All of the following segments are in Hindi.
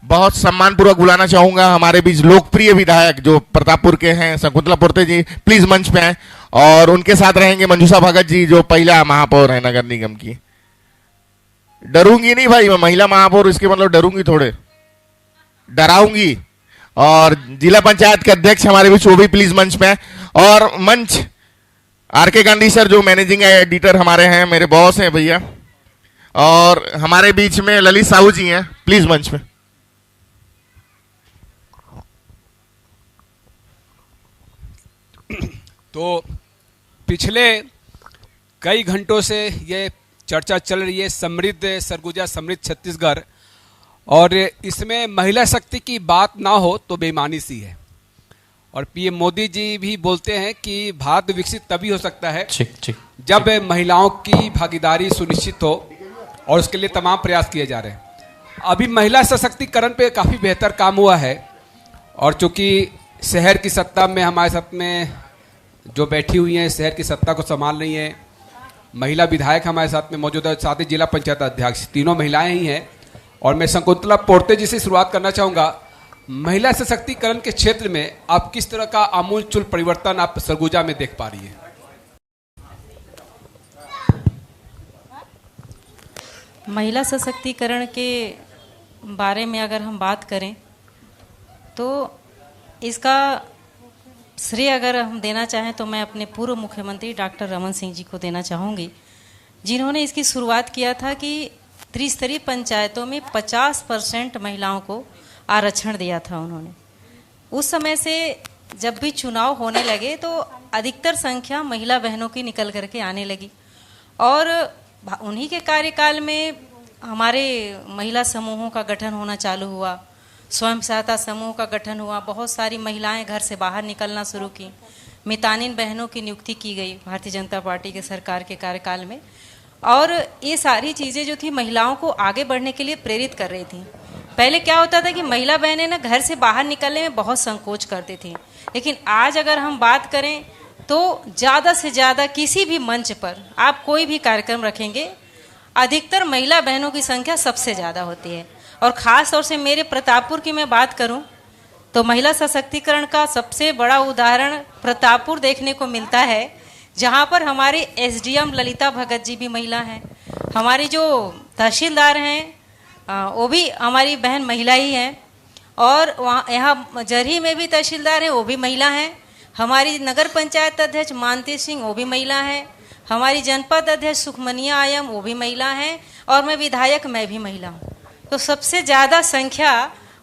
बहुत सम्मानपूर्वक बुलाना चाहूंगा हमारे बीच लोकप्रिय विधायक जो प्रतापपुर के हैं, शकुंतला पोर्ते जी, प्लीज मंच पे आए। और उनके साथ रहेंगे मंजूषा भगत जी जो पहिला महापौर है नगर निगम की। डरूंगी नहीं भाई, मैं महिला महापौर, इसके मतलब डरूंगी थोड़े, डराऊंगी। और जिला पंचायत के अध्यक्ष हमारे बीच, वो भी प्लीज मंच पे आए। और मंच आर.के. गांधी सर जो मैनेजिंग एडिटर हमारे हैं, मेरे बॉस हैं भैया। और हमारे बीच में ललित साहू जी हैं, प्लीज मंच पे। तो पिछले कई घंटों से ये चर्चा चल रही है समृद्ध सरगुजा समृद्ध छत्तीसगढ़, और इसमें महिला शक्ति की बात ना हो तो बेईमानी सी है। और पीएम मोदी जी भी बोलते हैं कि भारत विकसित तभी हो सकता है जब महिलाओं की भागीदारी सुनिश्चित हो, और उसके लिए तमाम प्रयास किए जा रहे हैं। अभी महिला सशक्तिकरण पे काफ़ी बेहतर काम हुआ है। और चूंकि शहर की सत्ता में हमारे साथ में जो बैठी हुई हैं, शहर की सत्ता को संभाल रही हैं, महिला विधायक हमारे साथ में मौजूद है, साथ ही जिला पंचायत अध्यक्ष, तीनों महिलाएं ही हैं। और मैं शकुंतला पोर्ते जी से शुरुआत करना चाहूँगा। महिला सशक्तिकरण के क्षेत्र में आप किस तरह का आमूलचूल परिवर्तन आप सरगुजा में देख पा रही हैं? महिला सशक्तिकरण के बारे में अगर हम बात करें तो इसका श्रेय अगर हम देना चाहें तो मैं अपने पूर्व मुख्यमंत्री डॉक्टर रमन सिंह जी को देना चाहूँगी, जिन्होंने इसकी शुरुआत किया था कि त्रिस्तरीय पंचायतों में 50% महिलाओं को आरक्षण दिया था उन्होंने। उस समय से जब भी चुनाव होने लगे तो अधिकतर संख्या महिला बहनों की निकल करके आने लगी। और उन्हीं के कार्यकाल में हमारे महिला समूहों का गठन होना चालू हुआ, स्वयं सहायता समूह का गठन हुआ, बहुत सारी महिलाएं घर से बाहर निकलना शुरू की, मितानिन बहनों की नियुक्ति की गई भारतीय जनता पार्टी के सरकार के कार्यकाल में। और ये सारी चीज़ें जो थी महिलाओं को आगे बढ़ने के लिए प्रेरित कर रही थी। पहले क्या होता था कि महिला बहनें ना घर से बाहर निकलने में बहुत संकोच करती थी, लेकिन आज अगर हम बात करें तो ज़्यादा से ज़्यादा किसी भी मंच पर आप कोई भी कार्यक्रम रखेंगे, अधिकतर महिला बहनों की संख्या सबसे ज़्यादा होती है। और ख़ास तौर से मेरे प्रतापपुर की मैं बात करूं तो महिला सशक्तिकरण का सबसे बड़ा उदाहरण प्रतापपुर देखने को मिलता है, जहां पर हमारे एसडीएम ललिता भगत जी भी महिला हैं, हमारी जो तहसीलदार हैं वो भी हमारी बहन महिला ही हैं, और वहाँ यहाँ जरही में भी तहसीलदार हैं वो भी महिला हैं, हमारी नगर पंचायत अध्यक्ष मानती सिंह वो भी महिला हैं, हमारी जनपद अध्यक्ष सुखमनिया आयम वो भी महिला हैं, और मैं विधायक मैं भी महिला हूँ। तो सबसे ज़्यादा संख्या,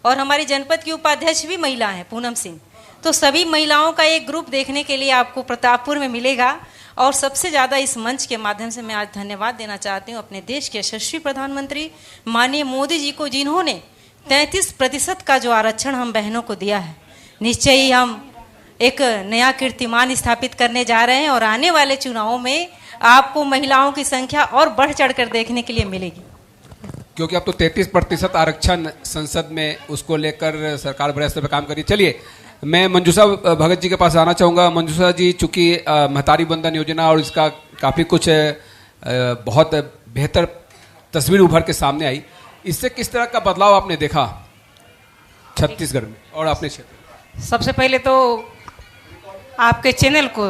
और हमारी जनपद की उपाध्यक्ष भी महिला हैं पूनम सिंह। तो सभी महिलाओं का एक ग्रुप देखने के लिए आपको प्रतापपुर में मिलेगा। और सबसे ज़्यादा इस मंच के माध्यम से मैं आज धन्यवाद देना चाहती हूँ अपने देश के यशस्वी प्रधानमंत्री माननीय मोदी जी को, जिन्होंने 33% का जो आरक्षण हम बहनों को दिया है। निश्चय ही हम एक नया कीर्तिमान स्थापित करने जा रहे हैं, और आने वाले चुनावों में आपको महिलाओं की संख्या और बढ़ चढ़ कर देखने के लिए मिलेगी। क्योंकि अब तो 33% आरक्षण संसद में, उसको लेकर सरकार बड़े स्तर पर काम करी। चलिए मैं मंजूषा भगत जी के पास आना चाहूँगा। मंजूषा जी, चूँकि महतारी बंधन योजना और इसका काफ़ी कुछ बहुत बेहतर तस्वीर उभर के सामने आई, इससे किस तरह का बदलाव आपने देखा छत्तीसगढ़ में और अपने क्षेत्र में? सबसे पहले तो आपके चैनल को,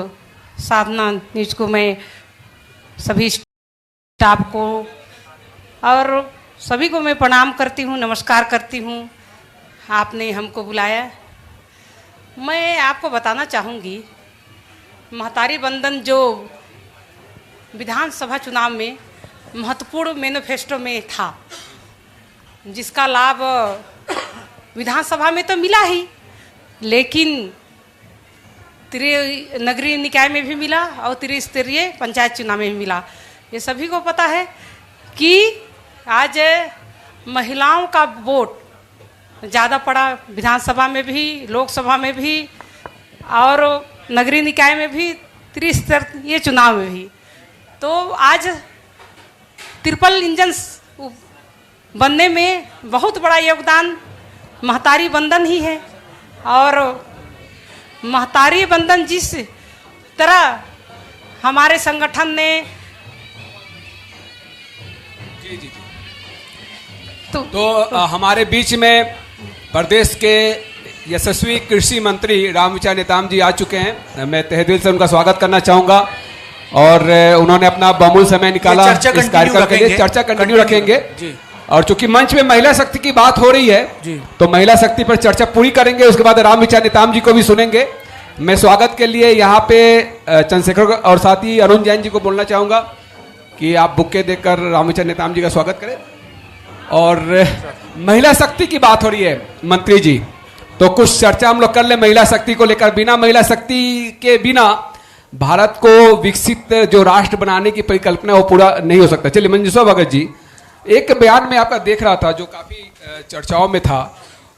साधना न्यूज को, मैं सभी स्टाफ को और सभी को मैं प्रणाम करती हूँ, नमस्कार करती हूँ। आपने हमको बुलाया। मैं आपको बताना चाहूँगी, महतारी बंधन जो विधानसभा चुनाव में महत्वपूर्ण मैनिफेस्टो में था, जिसका लाभ विधानसभा में तो मिला ही, लेकिन नगरीय निकाय में भी मिला और त्रिस्तरीय पंचायत चुनाव में भी मिला। ये सभी को पता है कि आज महिलाओं का वोट ज़्यादा पड़ा, विधानसभा में भी, लोकसभा में भी और नगरीय निकाय में भी, त्रिस्तरीय चुनाव में भी। तो आज ट्रिपल इंजन बनने में बहुत बड़ा योगदान महतारी बंधन ही है। और महतारी बंधन जिस तरह हमारे संगठन ने तो हमारे बीच में प्रदेश के यशस्वी कृषि मंत्री रामविचार नेताम जी आ चुके हैं। मैं तहे दिल से उनका स्वागत करना चाहूँगा और उन्होंने अपना बहुमूल्य समय निकाला चर्चा इस कार्यक्रम के लिए। चर्चा कंटिन्यू रखेंगे जी। और चूंकि मंच में महिला शक्ति की बात हो रही है जी। तो महिला शक्ति पर चर्चा पूरी करेंगे, उसके बाद रामविचार नेताम जी को भी सुनेंगे। मैं स्वागत के लिए यहाँ पे चंद्रशेखर और साथ ही अरुण जैन जी को बोलना चाहूँगा कि आप बुक्के देकर रामविचार नेताम जी का स्वागत करें। और महिला शक्ति की बात हो रही है मंत्री जी, तो कुछ चर्चा हम लोग कर ले महिला शक्ति को लेकर। बिना महिला शक्ति के बिना भारत को विकसित जो राष्ट्र बनाने की परिकल्पना वो पूरा नहीं हो सकता। चलिए मंजूषा भगत जी, एक बयान में आपका देख रहा था जो काफी चर्चाओं में था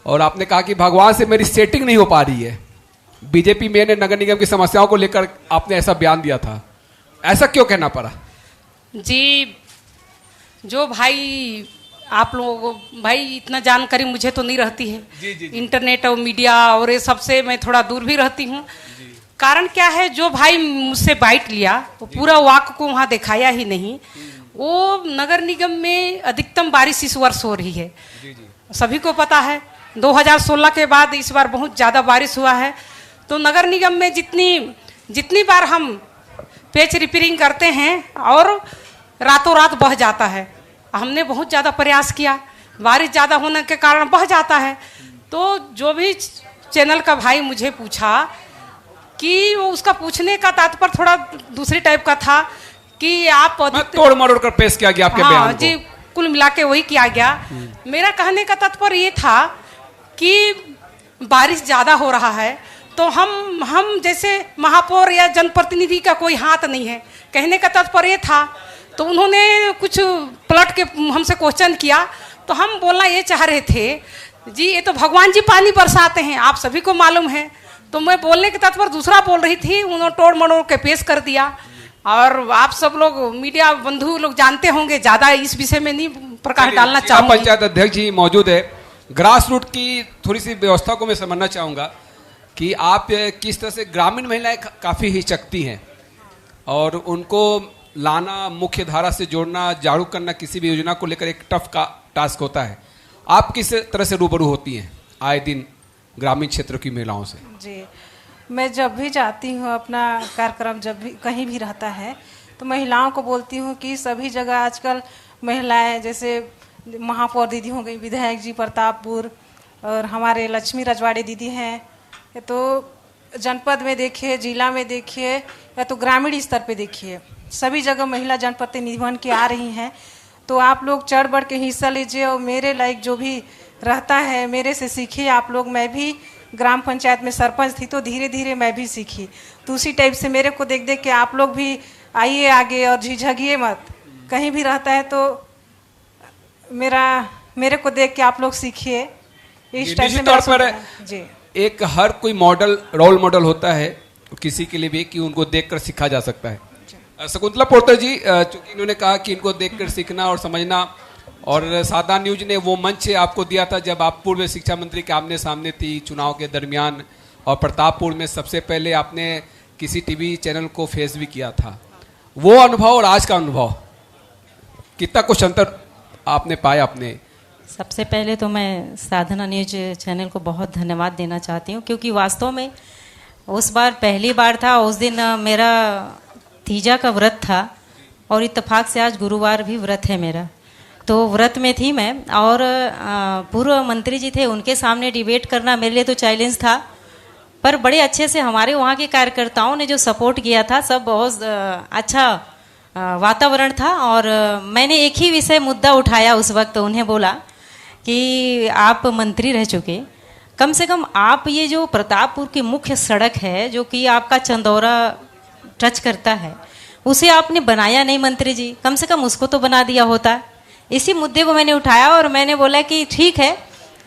और आपने कहा कि भगवान से मेरी सेटिंग नहीं हो पा रही है। बीजेपी में नगर निगम की समस्याओं को लेकर आपने ऐसा बयान दिया था, ऐसा क्यों कहना पड़ा? जी, जो भाई आप लोगों को भाई इतना जानकारी मुझे तो नहीं रहती है। जी। इंटरनेट और मीडिया और ये सबसे मैं थोड़ा दूर भी रहती हूँ। कारण क्या है, जो भाई मुझसे बाइट लिया वो पूरा वाक को वहाँ दिखाया ही नहीं। वो नगर निगम में अधिकतम बारिश इस वर्ष हो रही है, सभी को पता है। 2016 के बाद इस बार बहुत ज़्यादा बारिश हुआ है। तो नगर निगम में जितनी बार हम पेच रिपेयरिंग करते हैं और रातों रात बह जाता है। हमने बहुत ज़्यादा प्रयास किया, बारिश ज़्यादा होने के कारण बह जाता है। तो जो भी चैनल का भाई मुझे पूछा कि वो उसका पूछने का तात्पर्य थोड़ा दूसरी टाइप का था कि आप तोड़ मरोड़ कर पेश किया गया आपके बयान को। जी, कुल मिला के वही किया गया। मेरा कहने का तात्पर्य ये था कि बारिश ज़्यादा हो रहा है तो हम जैसे महापौर या जनप्रतिनिधि का कोई हाथ नहीं है। कहने का तात्पर्य था। तो उन्होंने कुछ पलट के हमसे क्वेश्चन किया तो हम बोलना ये चाह रहे थे, जी ये तो भगवान जी पानी बरसाते हैं, आप सभी को मालूम है। तो मैं बोलने के तात्पर्य दूसरा बोल रही थी, उन्होंने तोड़ मड़ोड़ के पेश कर दिया। और आप सब लोग मीडिया बंधु लोग जानते होंगे, ज़्यादा इस विषय में नहीं प्रकाश डालना चाहूँगी। पंचायत अध्यक्ष जी मौजूद है। ग्रास रूट की थोड़ी सी व्यवस्था को मैं समझना चाहूँगा कि आप किस तरह से ग्रामीण महिलाएं काफ़ी हिचकती हैं और उनको लाना, मुख्य धारा से जोड़ना, जागरूक करना किसी भी योजना को लेकर एक टफ का टास्क होता है। आप किस तरह से रूबरू होती हैं आए दिन ग्रामीण क्षेत्रों की महिलाओं से? जी, मैं जब भी जाती हूँ अपना कार्यक्रम, जब भी कहीं भी रहता है तो महिलाओं को बोलती हूँ कि सभी जगह आजकल महिलाएं, जैसे महापौर दीदी हो गई, विधायक जी प्रतापपुर और हमारे लक्ष्मी रजवाड़े दीदी हैं, तो जनपद में देखिए, जिला में देखिए या तो ग्रामीण स्तर पे देखिए, सभी जगह महिला जनप्रतिनिधि बन के आ रही हैं। तो आप लोग चढ़ बढ़ के हिस्सा लीजिए और मेरे लायक जो भी रहता है मेरे से सीखिए आप लोग। मैं भी ग्राम पंचायत में सरपंच थी तो धीरे धीरे मैं भी सीखी। तो उसी टाइप से मेरे को देख देख के आप लोग भी आइए आगे और झिझकिए मत। कहीं भी रहता है तो मेरे को देख के आप लोग सीखिए। इस टाइप से तौर पर जी, एक हर कोई मॉडल, रोल मॉडल होता है किसी के लिए भी कि उनको देखकर सीखा जा सकता है। शकुंतला पोर्टर जी, चूंकि इन्होंने कहा कि इनको देखकर सीखना और समझना, और सादा न्यूज ने वो मंच आपको दिया था जब आप पूर्व शिक्षा मंत्री के आमने सामने थी चुनाव के दरमियान, और प्रतापपुर में सबसे पहले आपने किसी टीवी चैनल को फेस भी किया था। वो अनुभव और आज का अनुभव, कितना कुछ अंतर आपने पाया अपने? सबसे पहले तो मैं साधना न्यूज चैनल को बहुत धन्यवाद देना चाहती हूँ, क्योंकि वास्तव में उस बार पहली बार था। उस दिन मेरा तीजा का व्रत था और इत्तेफाक से आज गुरुवार भी व्रत है मेरा, तो व्रत में थी मैं। और पूर्व मंत्री जी थे, उनके सामने डिबेट करना मेरे लिए तो चैलेंज था, पर बड़े अच्छे से हमारे वहाँ के कार्यकर्ताओं ने जो सपोर्ट किया था, सब बहुत अच्छा वातावरण था। और मैंने एक ही विषय मुद्दा उठाया उस वक्त, उन्हें बोला कि आप मंत्री रह चुके, कम से कम आप ये जो प्रतापपुर की मुख्य सड़क है जो कि आपका चंदौरा टच करता है, उसे आपने बनाया नहीं मंत्री जी, कम से कम उसको तो बना दिया होता। इसी मुद्दे को मैंने उठाया और मैंने बोला कि ठीक है,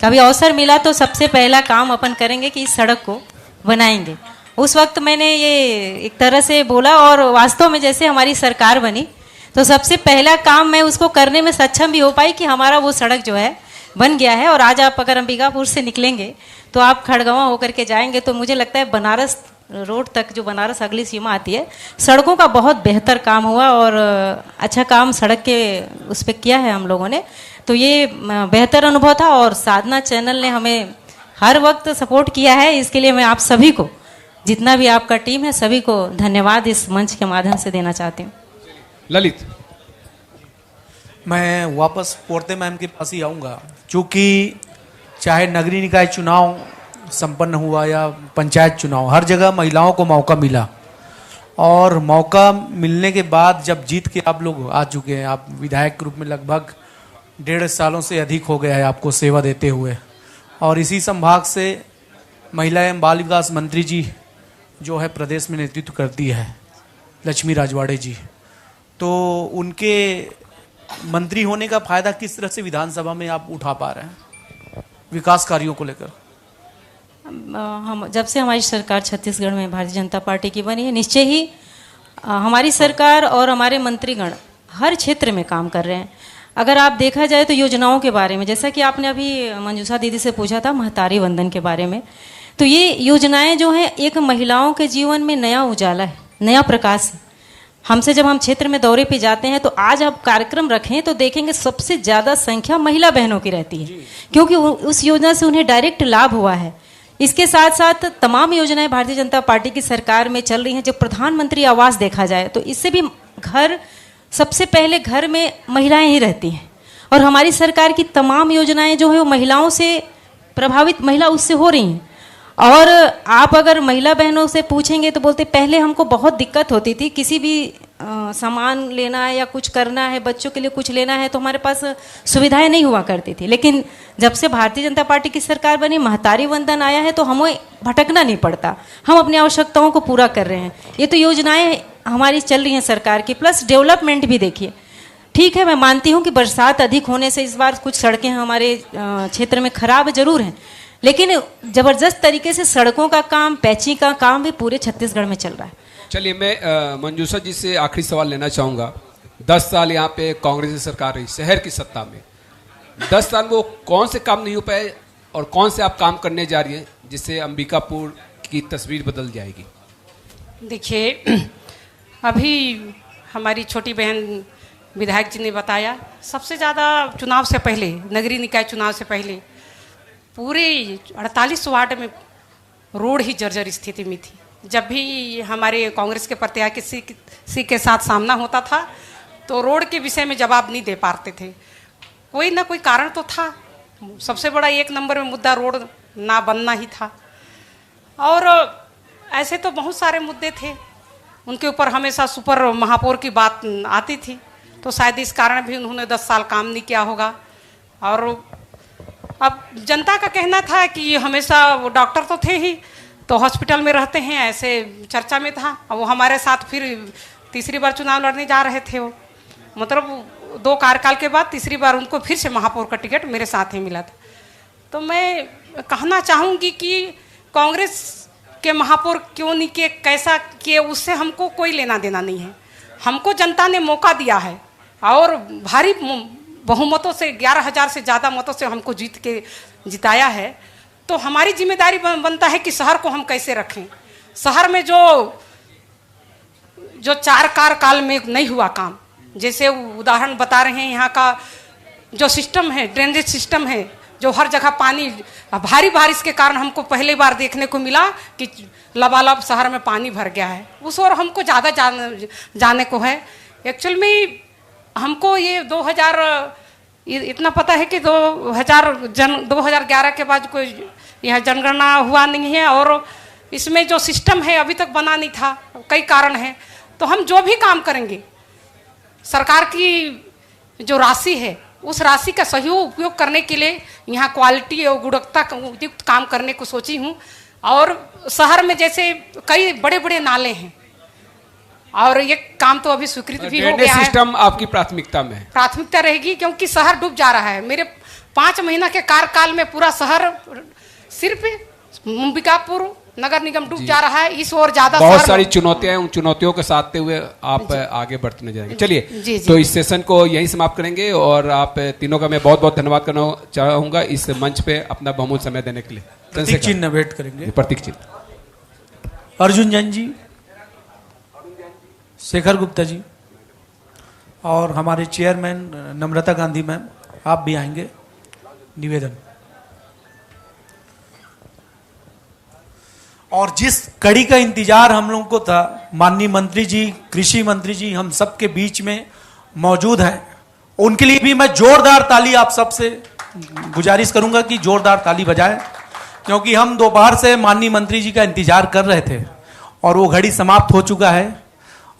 कभी अवसर मिला तो सबसे पहला काम अपन करेंगे कि इस सड़क को बनाएंगे। उस वक्त मैंने ये एक तरह से बोला, और वास्तव में जैसे हमारी सरकार बनी तो सबसे पहला काम मैं उसको करने में सक्षम भी हो पाई कि हमारा वो सड़क जो है बन गया है। और आज आप अगर अंबिकापुर से निकलेंगे तो आप खड़गवां होकर के जाएंगे तो मुझे लगता है बनारस रोड तक जो बनारस अगली सीमा आती है, सड़कों का बहुत बेहतर काम हुआ और अच्छा काम सड़क के उस पर किया है हम लोगों ने। तो ये बेहतर अनुभव था और साधना चैनल ने हमें हर वक्त सपोर्ट किया है। इसके लिए मैं आप सभी को, जितना भी आपका टीम है, सभी को धन्यवाद इस मंच के माध्यम से देना चाहती हूँ। ललित, मैं वापस पोर्ते मैम के पास ही आऊँगा, क्योंकि चाहे नगरीय निकाय चुनाव संपन्न हुआ या पंचायत चुनाव, हर जगह महिलाओं को मौका मिला। और मौका मिलने के बाद जब जीत के आप लोग आ चुके हैं, आप विधायक के रूप में लगभग 1.5 सालों से अधिक हो गया है आपको सेवा देते हुए, और इसी संभाग से महिला एवं बाल विकास मंत्री जी जो है प्रदेश में नेतृत्व करती है, लक्ष्मी राजवाड़े जी, तो उनके मंत्री होने का फायदा किस तरह से विधानसभा में आप उठा पा रहे हैं विकास कार्यों को लेकर? हम जब से हमारी सरकार छत्तीसगढ़ में भारतीय जनता पार्टी की बनी है, निश्चय ही हमारी सरकार और हमारे मंत्रीगण हर क्षेत्र में काम कर रहे हैं। अगर आप देखा जाए तो योजनाओं के बारे में, जैसा कि आपने अभी मंजूषा दीदी से पूछा था महतारी वंदन के बारे में, तो ये योजनाएं जो हैं एक महिलाओं के जीवन में नया उजाला है, नया प्रकाश है। हमसे जब हम क्षेत्र में दौरे पे जाते हैं तो आज आप कार्यक्रम रखें तो देखेंगे सबसे ज़्यादा संख्या महिला बहनों की रहती है, क्योंकि उस योजना से उन्हें डायरेक्ट लाभ हुआ है। इसके साथ साथ तमाम योजनाएं भारतीय जनता पार्टी की सरकार में चल रही हैं। जब प्रधानमंत्री आवास देखा जाए तो इससे भी घर, सबसे पहले घर में महिलाएं ही रहती हैं, और हमारी सरकार की तमाम योजनाएं जो है वो महिलाओं से प्रभावित, महिला उससे हो रही हैं। और आप अगर महिला बहनों से पूछेंगे तो बोलते पहले हमको बहुत दिक्कत होती थी, किसी भी सामान लेना है या कुछ करना है, बच्चों के लिए कुछ लेना है तो हमारे पास सुविधाएं नहीं हुआ करती थी। लेकिन जब से भारतीय जनता पार्टी की सरकार बनी, महतारी वंदन आया है तो हमें भटकना नहीं पड़ता, हम अपनी आवश्यकताओं को पूरा कर रहे हैं। ये तो योजनाएं हमारी चल रही हैं सरकार की, प्लस डेवलपमेंट भी देखिए। ठीक है, मैं मानती हूँ कि बरसात अधिक होने से इस बार कुछ सड़कें हमारे क्षेत्र में खराब जरूर हैं, लेकिन जबरदस्त तरीके से सड़कों का काम, पैचिंग का काम भी पूरे छत्तीसगढ़ में चल रहा है। चलिए मैं मंजूषा जी से आखिरी सवाल लेना चाहूँगा। 10 साल यहाँ पे कांग्रेस की सरकार रही, शहर की सत्ता में 10 साल वो कौन से काम नहीं हो पाए और कौन से आप काम करने जा रही हैं जिससे अंबिकापुर की तस्वीर बदल जाएगी? देखिए, अभी हमारी छोटी बहन विधायक जी ने बताया, सबसे ज़्यादा चुनाव से पहले, नगरीय निकाय चुनाव से पहले पूरे 48 वार्ड में रोड ही जर्जर स्थिति में थी। जब भी हमारे कांग्रेस के प्रत्याशी किसी के साथ सामना होता था तो रोड के विषय में जवाब नहीं दे पाते थे। कोई ना कोई कारण तो था, सबसे बड़ा 1 नंबर में मुद्दा रोड ना बनना ही था। और ऐसे तो बहुत सारे मुद्दे थे, उनके ऊपर हमेशा सुपर महापौर की बात आती थी, तो शायद इस कारण भी उन्होंने 10 साल काम नहीं किया होगा। और अब जनता का कहना था कि हमेशा वो डॉक्टर तो थे ही, तो हॉस्पिटल में रहते हैं, ऐसे चर्चा में था। वो हमारे साथ फिर तीसरी बार चुनाव लड़ने जा रहे थे, वो मतलब 2 कार्यकाल के बाद तीसरी बार उनको फिर से महापौर का टिकट मेरे साथ ही मिला था। तो मैं कहना चाहूँगी कि कांग्रेस के महापौर क्यों नहीं किए, कैसा किए, उससे हमको कोई लेना देना नहीं है। हमको जनता ने मौका दिया है और भारी बहुमतों से, 11,000 से ज़्यादा मतों से हमको जीत के जिताया है। तो हमारी जिम्मेदारी बनता है कि शहर को हम कैसे रखें। शहर में जो 4 कार्यकाल में नहीं हुआ काम, जैसे उदाहरण बता रहे हैं, यहाँ का जो सिस्टम है, ड्रेनेज सिस्टम है, जो हर जगह पानी, भारी बारिश के कारण हमको पहली बार देखने को मिला कि लबालब शहर में पानी भर गया है। उस और हमको ज़्यादा जाने को है। एक्चुअल में हमको ये 2000 इतना पता है कि 2011 के बाद कोई यह जनगणना हुआ नहीं है, और इसमें जो सिस्टम है अभी तक बना नहीं था, कई कारण हैं। तो हम जो भी काम करेंगे, सरकार की जो राशि है उस राशि का सही उपयोग करने के लिए यहाँ क्वालिटी और गुणवत्ता युक्त काम करने को सोची हूँ। और शहर में जैसे कई बड़े बड़े नाले हैं और ये काम तो अभी स्वीकृत भी हो गया है। सिस्टम आपकी प्राथमिकता में है? प्राथमिकता रहेगी, क्योंकि शहर डूब जा रहा है। मेरे 5 महीना के कार्यकाल में पूरा शहर सिर्फ अंबिकापुर नगर निगम डूब जा रहा है। इस और ज्यादा बहुत सारी चुनौतियां हैं, उन चुनौतियों के साथते हुए आप आगे बढ़ते जाएंगे। चलिए, तो इस सेशन को यहीं समाप्त करेंगे और आप तीनों का मैं बहुत बहुत धन्यवाद करना चाहूंगा इस मंच पे अपना बहुमूल्य समय देने के लिए। प्रतीक चिन्ह भेंट करेंगे। प्रतीक चिन्ह। अर्जुन जैन जी, शेखर गुप्ता जी और हमारे चेयरमैन नम्रता गांधी मैम, आप भी आएंगे। निवेदन। और जिस कड़ी का इंतजार हम लोगों को था, माननीय मंत्री जी, कृषि मंत्री जी हम सबके बीच में मौजूद हैं, उनके लिए भी मैं जोरदार ताली आप सबसे गुजारिश करूंगा कि जोरदार ताली बजाएं, क्योंकि हम दोपहर से माननीय मंत्री जी का इंतजार कर रहे थे और वो घड़ी समाप्त हो चुका है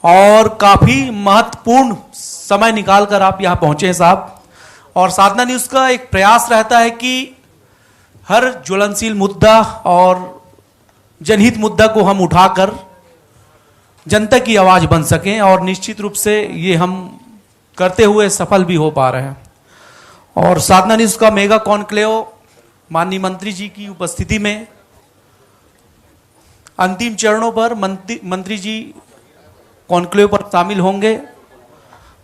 और काफी महत्वपूर्ण समय निकालकर आप यहां पहुंचे हैं साहब। और साधना न्यूज का एक प्रयास रहता है कि हर ज्वलनशील मुद्दा और जनहित मुद्दा को हम उठाकर जनता की आवाज बन सकें, और निश्चित रूप से ये हम करते हुए सफल भी हो पा रहे हैं। और साधना न्यूज का मेगा कॉन्क्लेव माननीय मंत्री जी की उपस्थिति में अंतिम चरणों पर मंत्री जी कॉन्क्लेव पर शामिल होंगे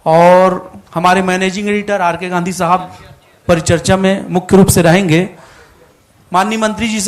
और हमारे मैनेजिंग एडिटर आर के गांधी साहब परिचर्चा में मुख्य रूप से रहेंगे। माननीय मंत्री जी से